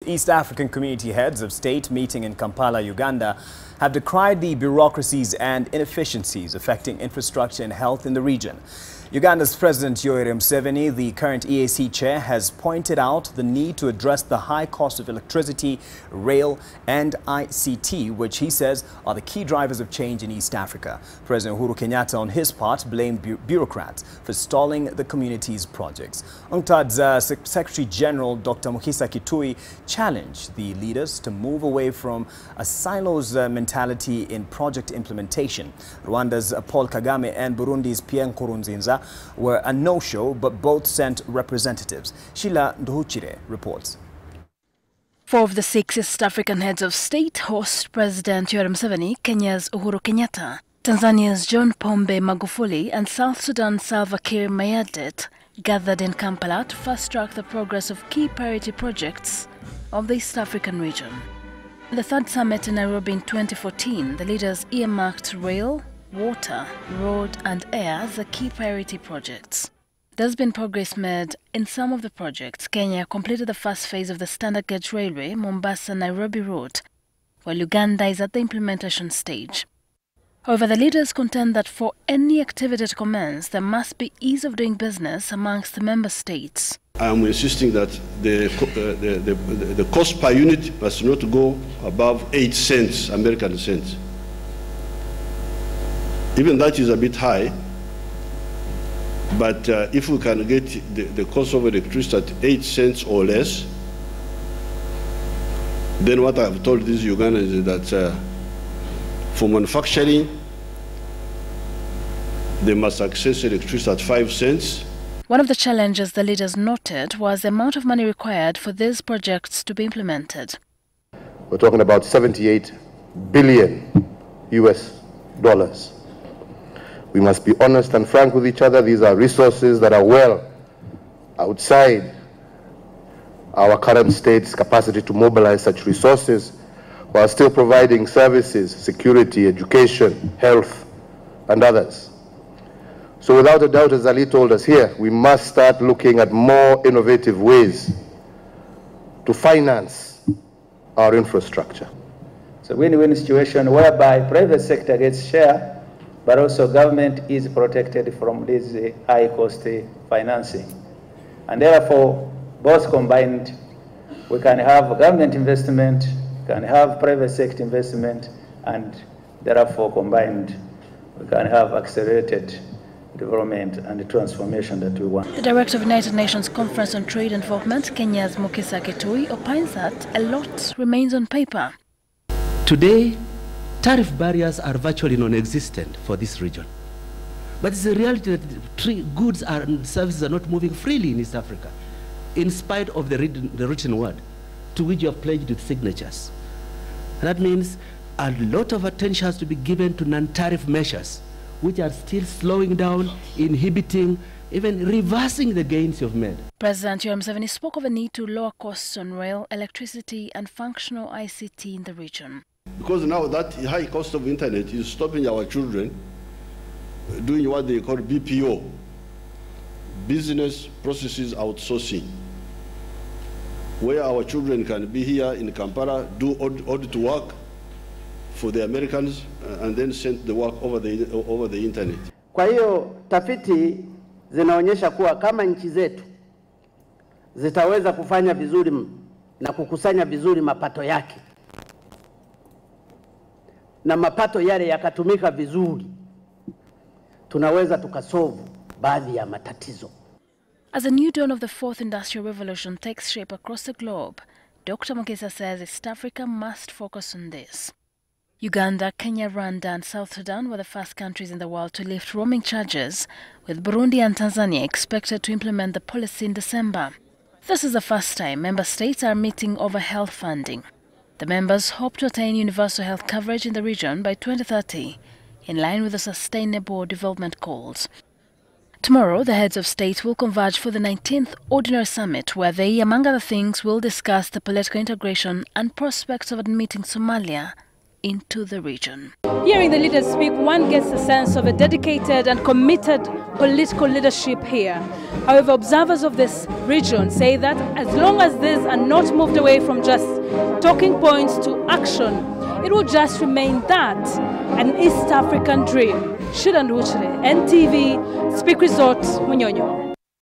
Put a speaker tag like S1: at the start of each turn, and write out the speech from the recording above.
S1: East African community heads of state meeting in Kampala, Uganda, have decried the bureaucracies and inefficiencies affecting infrastructure and health in the region. Uganda's President Yoweri Museveni, the current EAC chair, has pointed out the need to address the high cost of electricity, rail and ICT, which he says are the key drivers of change in East Africa. President Uhuru Kenyatta, on his part, blamed bureaucrats for stalling the community's projects. UNCTAD's Secretary General Dr. Mukhisa Kituyi challenged the leaders to move away from a silos mentality in project implementation. Rwanda's Paul Kagame and Burundi's Pierre Nkurunziza were a no-show, but both sent representatives. Sheila Nduhuchire reports.
S2: 4 of the 6 East African heads of state host President Yoweri Museveni, Kenya's Uhuru Kenyatta, Tanzania's John Pombe Magufuli and South Sudan's Salva Kiir Mayardit gathered in Kampala to fast-track the progress of key priority projects of the East African region. At the third summit in Nairobi in 2014, the leaders earmarked rail, water, road and air as the key priority projects. There's been progress made in some of the projects. Kenya completed the first phase of the standard gauge railway Mombasa-Nairobi route, while Uganda is at the implementation stage. However, the leaders contend that for any activity to commence, there must be ease of doing business amongst the member states.
S3: I am insisting that the cost per unit must not go above 8 cents, American cents. Even that is a bit high, but if we can get the cost of electricity at 8 cents or less, then what I've told these Ugandans is that for manufacturing, they must access electricity at 5 cents.
S2: One of the challenges the leaders noted was the amount of money required for these projects to be implemented.
S4: We're talking about 78 billion US dollars. We must be honest and frank with each other. These are resources that are well outside our current state's capacity to mobilize such resources while still providing services, security, education, health, and others. So without a doubt, as Ali told us here, we must start looking at more innovative ways to finance our infrastructure.
S5: It's a win-win situation whereby private sector gets share, but also government is protected from this high-cost financing. And therefore, both combined, we can have government investment, can have private sector investment, and therefore combined, we can have accelerated development and the transformation that we want.
S2: The Director of the United Nations Conference on Trade and Development, Kenya's Mukhisa Kituyi, opines that a lot remains on paper.
S6: Today, tariff barriers are virtually non-existent for this region. But it's a reality that goods and services are not moving freely in East Africa, in spite of the written word, to which you have pledged with signatures. And that means a lot of attention has to be given to non-tariff measures, which are still slowing down, inhibiting, even reversing the gains you've made.
S2: President Yoweri Museveni spoke of a need to lower costs on rail, electricity and functional ICT in the region.
S3: Because now that high cost of internet is stopping our children doing what they call BPO, business processes outsourcing, where our children can be here in Kampala, do audit work for the Americans and then send the work over the internet.
S7: Kwa hiyo tafiti zinaonyesha kuwa kama nchi zetu zitaweza kufanya vizuri na kukusanya vizuri mapato yake, na mapato yale yakatumika vizuri, tunaweza tukasolve baadhi ya matatizo.
S2: As the new dawn of the 4th industrial revolution takes shape across the globe, Dr. Mukhisa says East Africa must focus on this. Uganda, Kenya, Rwanda and South Sudan were the first countries in the world to lift roaming charges, with Burundi and Tanzania expected to implement the policy in December. This is the first time member states are meeting over health funding. The members hope to attain universal health coverage in the region by 2030, in line with the Sustainable Development Goals. Tomorrow, the heads of state will converge for the 19th Ordinary Summit, where they, among other things, will discuss the political integration and prospects of admitting Somalia into the region.
S8: Hearing the leaders speak, one gets a sense of a dedicated and committed political leadership here. However, observers of this region say that as long as these are not moved away from just talking points to action, it will just remain that, an East African dream. Shida Nduchire, NTV, Speak Resort, Munyonyo.